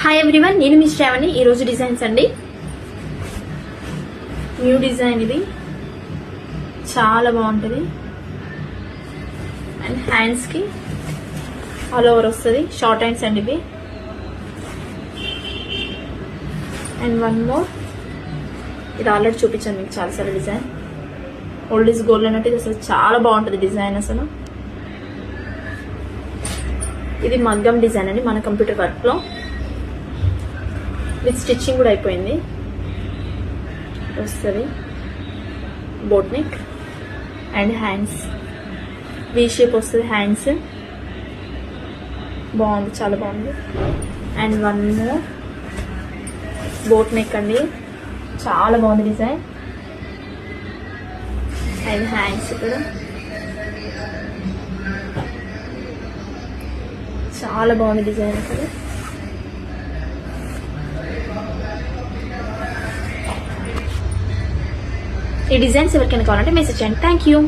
Hi everyone, నేను మీ శ్రావణి. ఈరోజు designs అండి. న్యూ డిజైన్ ఇది, చాలా బాగుంటుంది. అండ్ హ్యాండ్స్కి ఆల్ ఓవర్ వస్తుంది. షార్ట్ హ్యాండ్స్ అండి ఇవి. అండ్ వన్ మోర్, ఇది ఆల్రెడీ చూపించాను మీకు చాలాసార్లు. డిజైన్ ఓల్డ్ ఈజ్ గోల్డ్ అన్నట్టు ఇది అసలు చాలా బాగుంటుంది డిజైన్. అసలు ఇది మగ్గం డిజైన్ అండి, మన కంప్యూటర్ వర్క్లో విత్ స్టిచ్చింగ్ కూడా అయిపోయింది. వస్తుంది boat neck and hands V shape వస్తుంది. హ్యాండ్స్ బాగుంది, చాలా బాగుంది. And one more boat neck అండి, చాలా బాగుంది డిజైన్. అండ్ హ్యాండ్స్ కూడా చాలా బాగుంది డిజైన్. అసలు ఈ డిజైన్స్ ఎవరికైనా కావాలంటే మెసేజ్ చేయండి. Thank you.